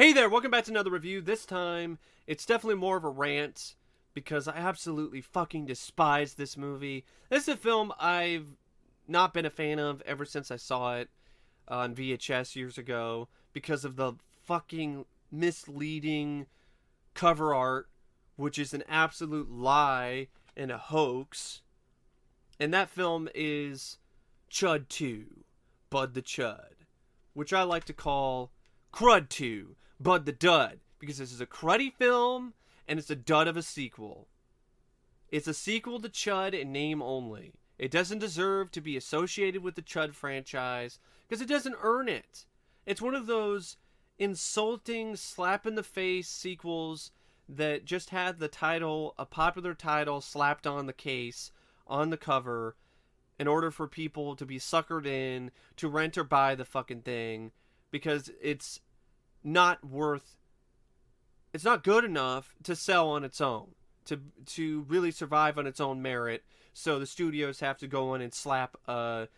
Hey there, welcome back to another review. This time, it's definitely more of a rant because I absolutely fucking despise this movie. This is a film I've not been a fan of ever since I saw it on VHS years ago because of the fucking misleading cover art, which is an absolute lie and a hoax. And that film is C.H.U.D 2, Bud the Chud, which I like to call Crud 2, Bud the Dud, because this is a cruddy film and it's a dud of a sequel. It's a sequel to C.H.U.D in name only. It doesn't deserve to be associated with the C.H.U.D franchise because it doesn't earn it. It's one of those insulting, slap in the face sequels that just had the title, a popular title, slapped on the case, on the cover, in order for people to be suckered in to rent or buy the fucking thing because it's not good enough to sell on its own, to really survive on its own merit. So the studios have to go in and slap a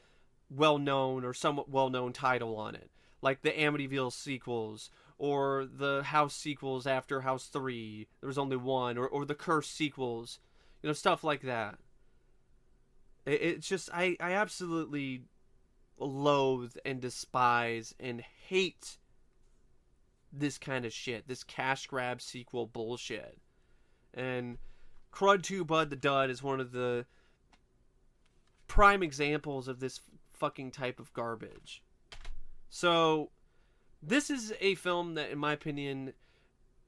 well-known or somewhat well-known title on it, like the Amityville sequels or the House sequels after House 3. There was only one, or the Curse sequels, stuff like that. It's just I absolutely loathe and despise and hate this kind of shit, this cash grab sequel bullshit. And Crud 2 Bud the Dud is one of the prime examples of this fucking type of garbage. So this is a film that, in my opinion,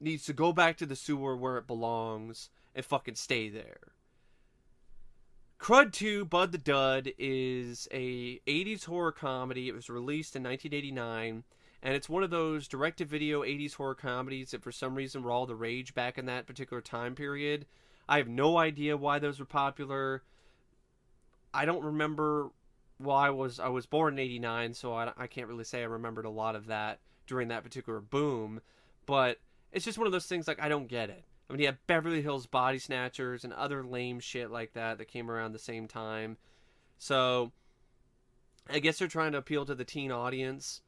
needs to go back to the sewer where it belongs and fucking stay there. Crud 2 Bud the Dud is a 80s horror comedy. It was released in 1989. And it's one of those direct-to-video 80s horror comedies that for some reason were all the rage back in that particular time period. I have no idea why those were popular. I don't remember. Well, I was born in 89, so I can't really say I remembered a lot of that during that particular boom. But it's just one of those things, like, I don't get it. I mean, you have Beverly Hills Body Snatchers and other lame shit like that came around the same time. So I guess they're trying to appeal to the teen audience.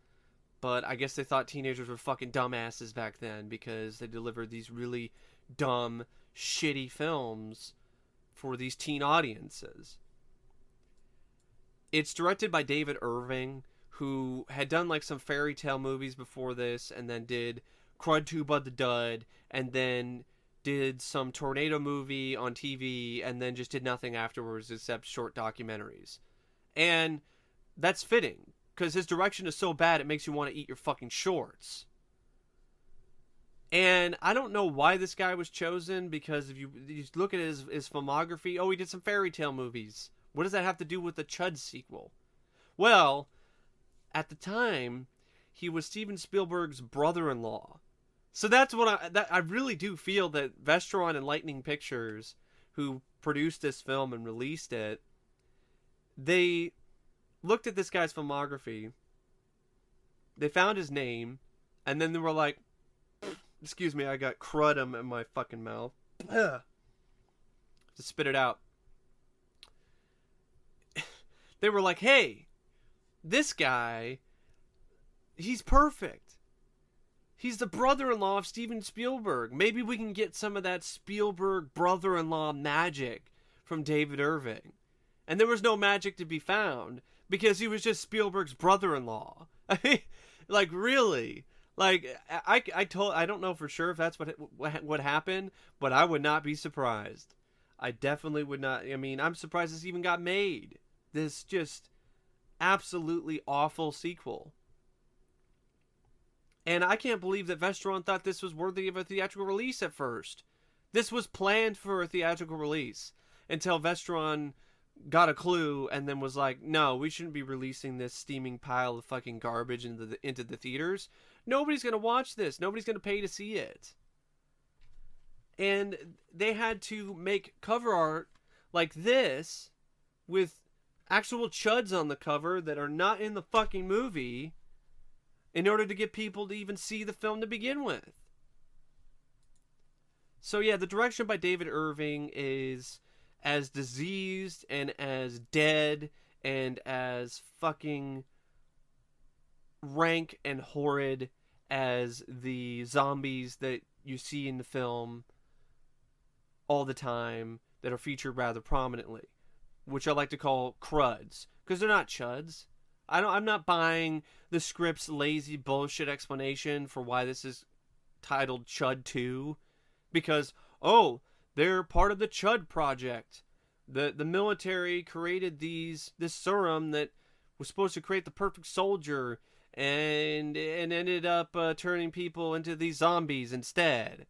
But I guess they thought teenagers were fucking dumbasses back then because they delivered these really dumb, shitty films for these teen audiences. It's directed by David Irving, who had done like some fairy tale movies before this, and then did Crud 2 Bud the Dud, and then did some tornado movie on TV, and then just did nothing afterwards except short documentaries. And that's fitting, because his direction is so bad it makes you want to eat your fucking shorts. And I don't know why this guy was chosen, because if you look at his filmography, he did some fairy tale movies. What does that have to do with the C.H.U.D sequel? Well, at the time, he was Steven Spielberg's brother-in-law. So that's what I really do feel that Vestron and Lightning Pictures, who produced this film and released it, they looked at this guy's filmography, they found his name, and then they were like, excuse me, I got crud in my fucking mouth. Ugh. To spit it out. They were like, hey, this guy, he's perfect. He's the brother-in-law of Steven Spielberg. Maybe we can get some of that Spielberg brother-in-law magic from David Irving. And there was no magic to be found, because he was just Spielberg's brother-in-law. I mean, like, really? Like, I don't know for sure if that's what happened, but I would not be surprised. I definitely would not. I mean, I'm surprised this even got made. This just absolutely awful sequel. And I can't believe that Vestron thought this was worthy of a theatrical release at first. This was planned for a theatrical release until Vestron got a clue and then was like, no, we shouldn't be releasing this steaming pile of fucking garbage into the theaters. Nobody's going to watch this. Nobody's going to pay to see it. And they had to make cover art like this with actual chuds on the cover that are not in the fucking movie in order to get people to even see the film to begin with. So yeah, the direction by David Irving is as diseased and as dead and as fucking rank and horrid as the zombies that you see in the film all the time that are featured rather prominently, which I like to call cruds, because they're not chuds. I'm not buying the script's lazy bullshit explanation for why this is titled C.H.U.D 2, because they're part of the C.H.U.D project. The military created this serum that was supposed to create the perfect soldier, and ended up turning people into these zombies instead.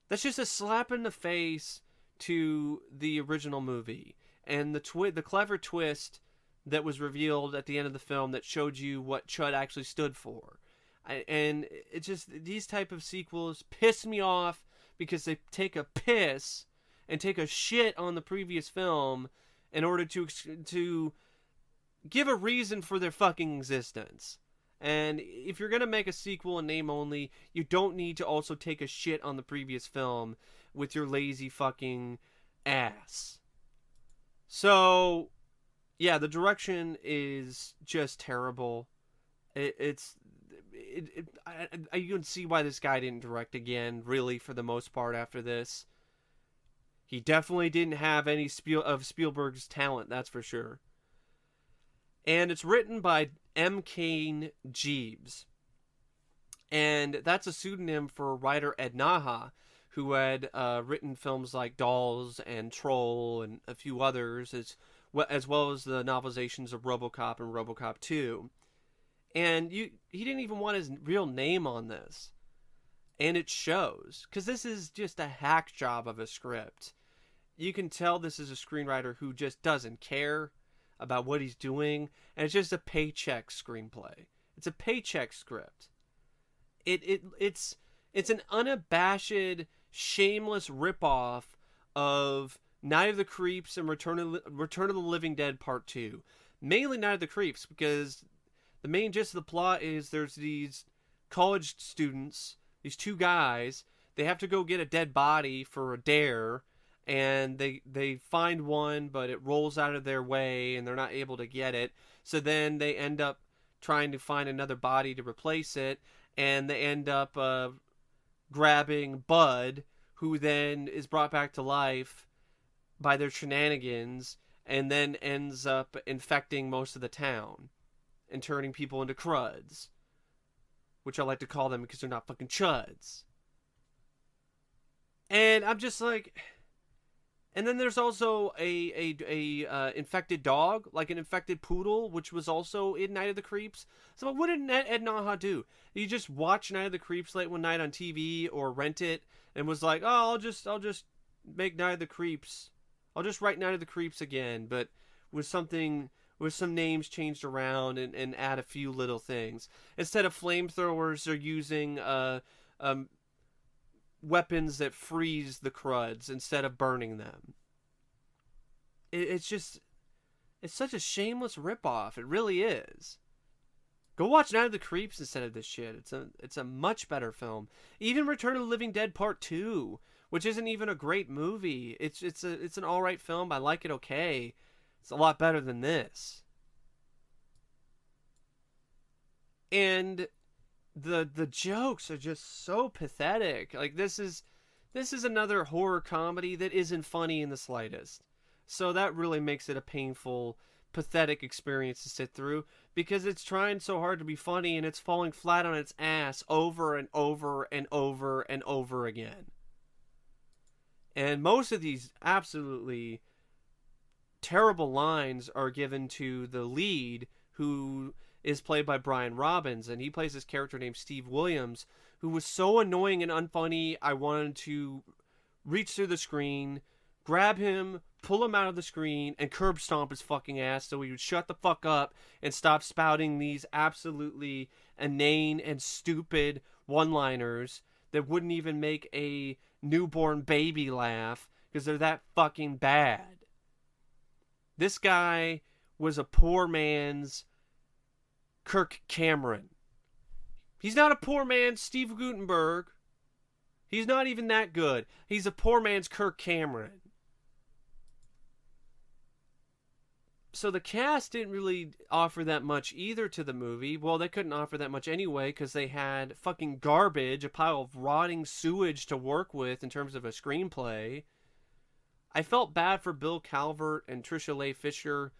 That's just a slap in the face to the original movie, and the clever twist that was revealed at the end of the film that showed you what C.H.U.D actually stood for. And it's just, these type of sequels piss me off because they take a piss and take a shit on the previous film in order to give a reason for their fucking existence. And if you're going to make a sequel in name only, you don't need to also take a shit on the previous film with your lazy fucking ass. So, yeah, the direction is just terrible. You can see why this guy didn't direct again, really, for the most part after this. He definitely didn't have any of Spielberg's talent, that's for sure. And it's written by M. Cain Jeeves. And that's a pseudonym for writer Ed Naha, who had written films like Dolls and Troll and a few others, as well as the novelizations of RoboCop and RoboCop 2. And he didn't even want his real name on this. And it shows, because this is just a hack job of a script. You can tell this is a screenwriter who just doesn't care about what he's doing, and it's just a paycheck screenplay. It's a paycheck script. It's an unabashed, shameless ripoff of Night of the Creeps and Return of the Living Dead Part 2. Mainly Night of the Creeps, because the main gist of the plot is there's these college students, these two guys, they have to go get a dead body for a dare, and they find one, but it rolls out of their way, and they're not able to get it. So then they end up trying to find another body to replace it, and they end up grabbing Bud, who then is brought back to life by their shenanigans, and then ends up infecting most of the town and turning people into cruds, which I like to call them because they're not fucking chuds. And I'm just like... And then there's also a infected dog, like an infected poodle, which was also in Night of the Creeps. So what did Ed Naha do? He just watched Night of the Creeps late one night on TV or rent it and was like, I'll just make Night of the Creeps. I'll just write Night of the Creeps again, but with some names changed around and add a few little things. Instead of flamethrowers, they're using weapons that freeze the cruds instead of burning them. It's such a shameless ripoff. It really is. Go watch Night of the Creeps instead of this shit. It's a much better film. Even Return of the Living Dead Part 2, which isn't even a great movie. It's an alright film. I like it okay. It's a lot better than this. And the jokes are just so pathetic. Like, this is another horror comedy that isn't funny in the slightest. So that really makes it a painful, pathetic experience to sit through, because it's trying so hard to be funny and it's falling flat on its ass over and over and over and over again. And most of these absolutely terrible lines are given to the lead, who is played by Brian Robbins, and he plays this character named Steve Williams, who was so annoying and unfunny, I wanted to reach through the screen, grab him, pull him out of the screen, and curb stomp his fucking ass so he would shut the fuck up and stop spouting these absolutely inane and stupid one-liners that wouldn't even make a newborn baby laugh, because they're that fucking bad. This guy was a poor man's Kirk Cameron. He's not a poor man's Steve Guttenberg. He's not even that good. He's a poor man's Kirk Cameron. So the cast didn't really offer that much either to the movie. Well, they couldn't offer that much anyway because they had fucking garbage, a pile of rotting sewage to work with in terms of a screenplay. I felt bad for Bill Calvert and Tricia Leigh Fisher,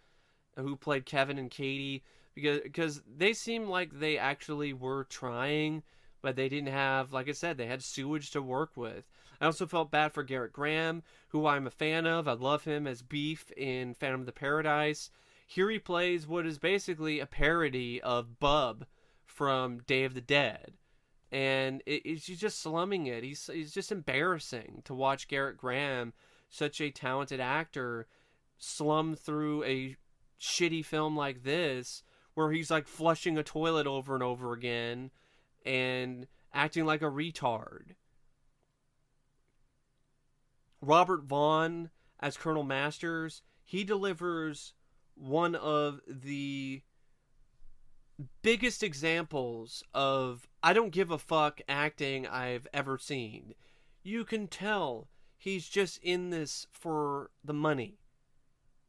who played Kevin and Katie, because they seemed like they actually were trying, but they didn't have, like I said, they had sewage to work with. I also felt bad for Gerrit Graham, who I'm a fan of. I love him as Beef in Phantom of the Paradise. Here he plays what is basically a parody of Bub from Day of the Dead. And he's just slumming it. He's just embarrassing to watch Gerrit Graham, such a talented actor, slum through a shitty film like this, where he's like flushing a toilet over and over again and acting like a retard. Robert Vaughn as Colonel Masters, he delivers one of the biggest examples of I don't give a fuck acting I've ever seen. You can tell he's just in this for the money.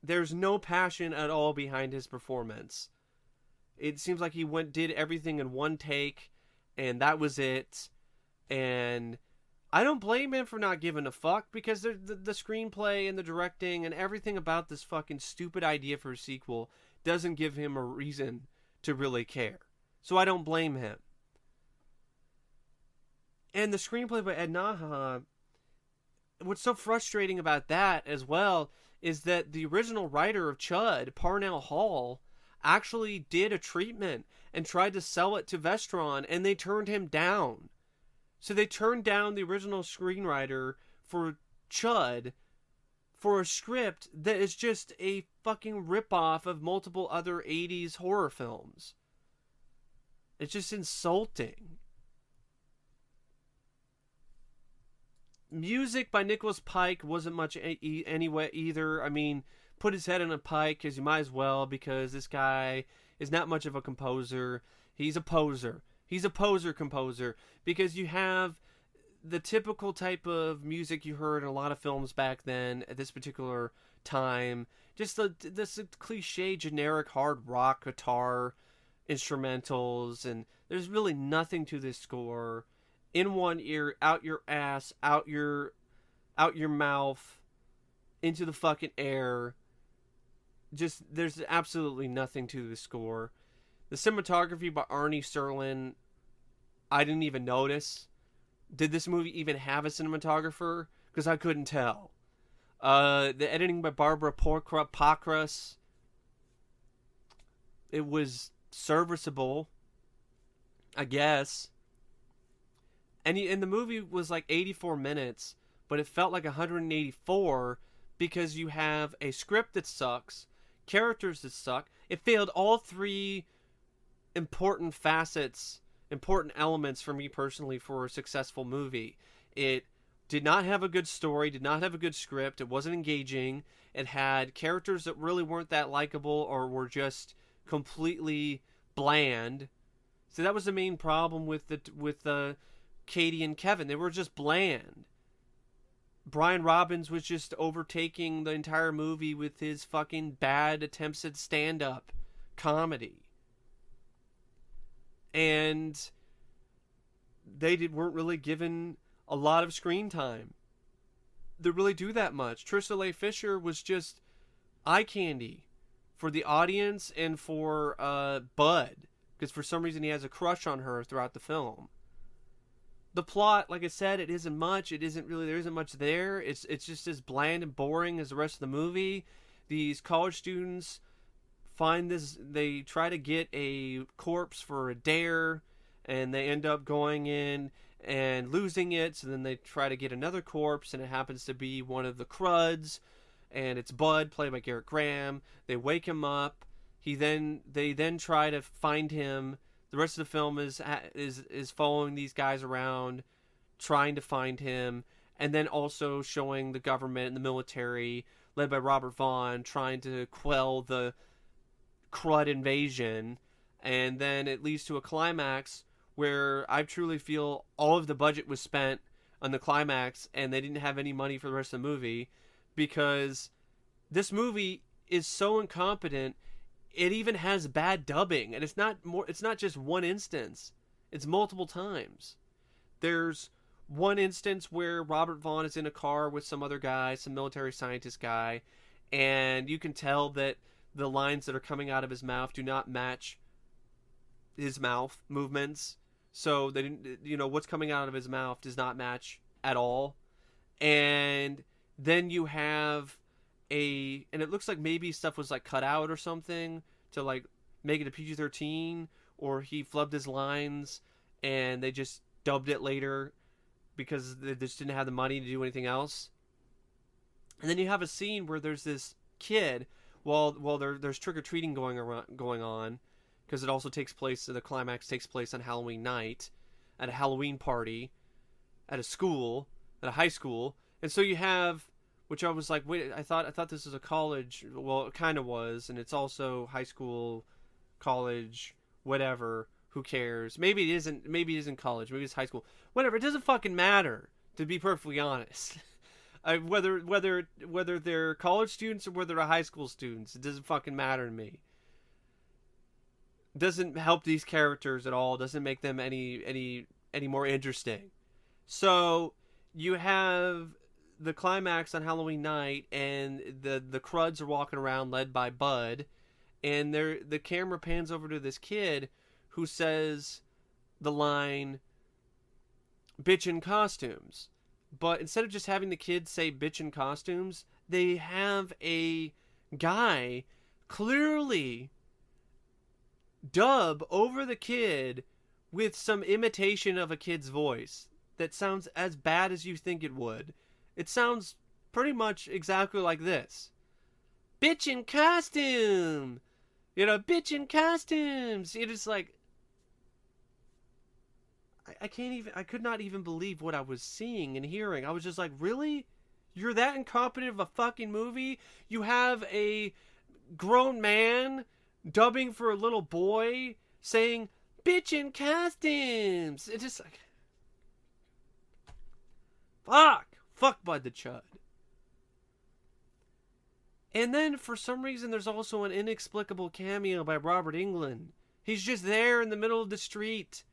There's no passion at all behind his performance. It seems like he did everything in one take, and that was it. And I don't blame him for not giving a fuck, because the screenplay and the directing and everything about this fucking stupid idea for a sequel doesn't give him a reason to really care. So I don't blame him. And the screenplay by Ed Naha, what's so frustrating about that as well is that the original writer of C.H.U.D, Parnell Hall, actually did a treatment and tried to sell it to Vestron, and they turned him down. So they turned down the original screenwriter for C.H.U.D for a script that is just a fucking ripoff of multiple other 80s horror films. It's just insulting. Music by Nicholas Pike wasn't much anyway either. I mean, put his head on a pike because you might as well, because this guy is not much of a composer. He's a poser. He's a poser composer, because you have the typical type of music you heard in a lot of films back then at this particular time. Just this cliche generic hard rock guitar instrumentals, and there's really nothing to this score. In one ear, out your ass, out your mouth, into the fucking air. Just, there's absolutely nothing to the score. The cinematography by Arnie Serlin, I didn't even notice. Did this movie even have a cinematographer? Because I couldn't tell. The editing by Barbara Pockrass, it was serviceable, I guess. And the movie was like 84 minutes, but it felt like 184 because you have a script that sucks, characters that suck. It failed all three important facets, important elements for me personally for a successful movie. It did not have a good story, did not have a good script, it wasn't engaging, it had characters that really weren't that likable or were just completely bland. So that was the main problem with the Katie and Kevin. They were just bland. Brian Robbins was just overtaking the entire movie with his fucking bad attempts at stand-up comedy. And they weren't really given a lot of screen time. They really do that much. Tricia Leigh Fisher was just eye candy for the audience and for Bud, because for some reason he has a crush on her throughout the film. The plot, like I said, it isn't much. There isn't much there. It's just as bland and boring as the rest of the movie. These college students they try to get a corpse for a dare, and they end up going in and losing it, so then they try to get another corpse, and it happens to be one of the Cruds, and it's Bud, played by Gerrit Graham. They wake him up. They then try to find him. The rest of the film is following these guys around, trying to find him, and then also showing the government and the military, led by Robert Vaughn, trying to quell the Crud invasion. And then it leads to a climax where I truly feel all of the budget was spent on the climax, and they didn't have any money for the rest of the movie, because this movie is so incompetent. It even has bad dubbing, and it's not just one instance. It's multiple times. There's one instance where Robert Vaughn is in a car with some other guy, some military scientist guy, and you can tell that the lines that are coming out of his mouth do not match his mouth movements. So they didn't, what's coming out of his mouth does not match at all. And then you have and it looks like maybe stuff was like cut out or something to like make it a PG-13, or he flubbed his lines and they just dubbed it later because they just didn't have the money to do anything else. And then you have a scene where there's this kid while there's trick-or-treating going on, because it also takes place, the climax takes place on Halloween night at a Halloween party at a high school. And so you have, which I was like, wait, I thought this was a college. Well, it kind of was, and it's also high school, college, whatever. Who cares? Maybe it isn't. Maybe it isn't college. Maybe it's high school. Whatever. It doesn't fucking matter, to be perfectly honest. Whether they're college students or whether they're high school students, it doesn't fucking matter to me. It doesn't help these characters at all. It doesn't make them any more interesting. So you have the climax on Halloween night, and the Cruds are walking around led by Bud, and the camera pans over to this kid who says the line, "Bitch in costumes." But instead of just having the kids say "bitch in costumes," they have a guy clearly dub over the kid with some imitation of a kid's voice that sounds as bad as you think it would. It sounds pretty much exactly like this. "Bitch in costume! Bitch in costumes!" It is like, I could not even believe what I was seeing and hearing. I was just like, really? You're that incompetent of a fucking movie? You have a grown man dubbing for a little boy saying, "Bitch in costumes!" It's just like, fuck Bud the C.H.U.D. And then for some reason there's also an inexplicable cameo by Robert Englund. He's just there in the middle of the street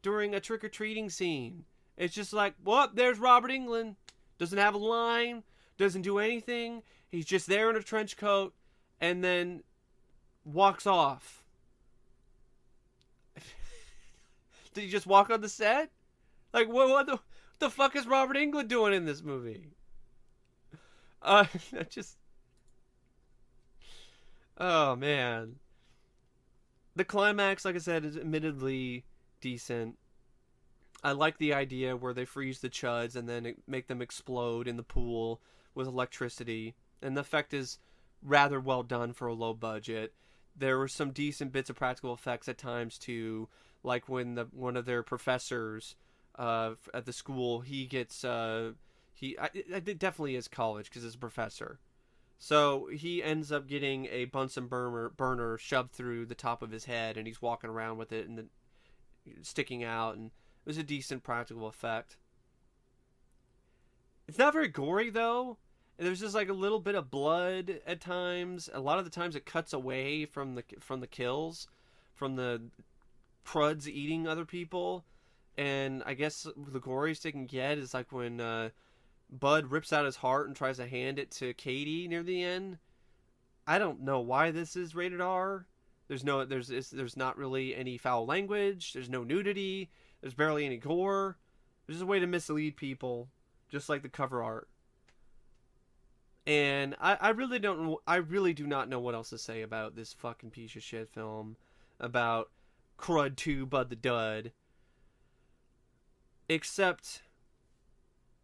during a trick-or-treating scene. It's just like, well, there's Robert Englund. Doesn't have a line, doesn't do anything. He's just there in a trench coat and then walks off. Did he just walk on the set? Like, what the fuck is Robert Englund doing in this movie? Oh, man. The climax, like I said, is admittedly decent. I like the idea where they freeze the C.H.U.Ds and then make them explode in the pool with electricity. And the effect is rather well done for a low budget. There were some decent bits of practical effects at times too, like when one of their professors at the school, he gets it definitely is college because it's a professor. So he ends up getting a Bunsen burner shoved through the top of his head, and he's walking around with it and sticking out, and it was a decent practical effect. It's not very gory though. There's just like a little bit of blood at times. A lot of the times it cuts away from the kills, from the Cruds eating other people. And I guess the goriest they can get is like when Bud rips out his heart and tries to hand it to Katie near the end. I don't know why this is rated R. There's not really any foul language. There's no nudity. There's barely any gore. There's just a way to mislead people, just like the cover art. And I really do not know what else to say about this fucking piece of shit film about Crud 2 Bud the Dud. Except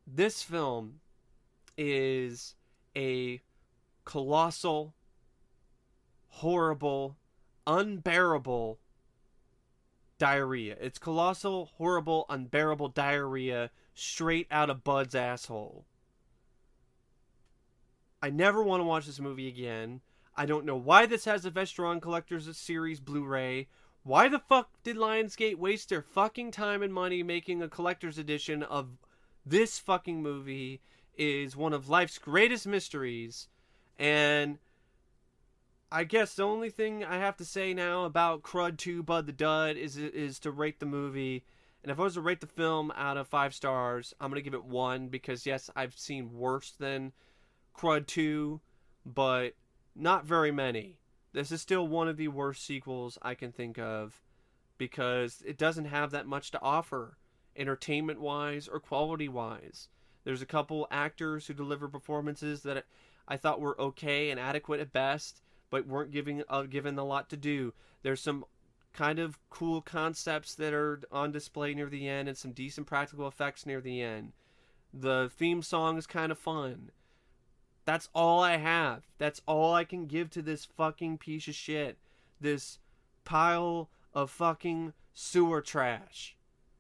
this film is a colossal, horrible, unbearable diarrhea. It's colossal, horrible, unbearable diarrhea straight out of Bud's asshole. I never want to watch this movie again. I don't know why this has a Vestron Collector's Series Blu-ray. Why the fuck did Lionsgate waste their fucking time and money making a collector's edition of this fucking movie? Is one of life's greatest mysteries. And I guess the only thing I have to say now about Crud 2 Bud the Dud is to rate the movie. And if I was to rate the film out of 5 stars, I'm going to give it 1 because, yes, I've seen worse than Crud 2, but not very many. This is still one of the worst sequels I can think of because it doesn't have that much to offer, entertainment-wise or quality-wise. There's a couple actors who deliver performances that I thought were okay and adequate at best, but weren't given a lot to do. There's some kind of cool concepts that are on display near the end and some decent practical effects near the end. The theme song is kind of fun. That's all I have. That's all I can give to this fucking piece of shit. This pile of fucking sewer trash.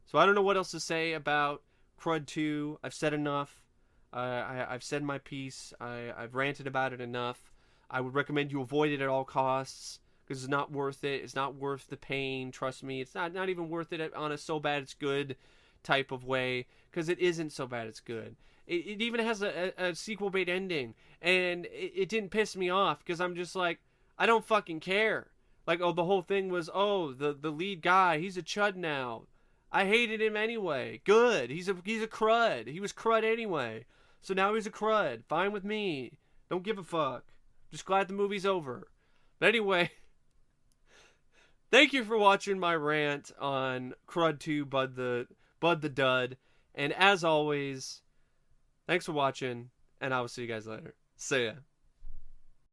So I don't know what else to say about Crud 2. I've said enough. I've said my piece. I've ranted about it enough. I would recommend you avoid it at all costs because it's not worth it. It's not worth the pain. Trust me. It's not even worth it on a so bad it's good type of way because it isn't so bad it's good. It even has a sequel bait ending, and it didn't piss me off because I'm just like, I don't fucking care. Like, oh, the whole thing was, oh, the lead guy, he's a chud now. I hated him anyway. Good. He's a crud. He was crud anyway. So now he's a crud. Fine with me. Don't give a fuck. Just glad the movie's over. But anyway, thank you for watching my rant on Crud 2 Bud the Dud. And as always, thanks for watching, and I will see you guys later. See ya.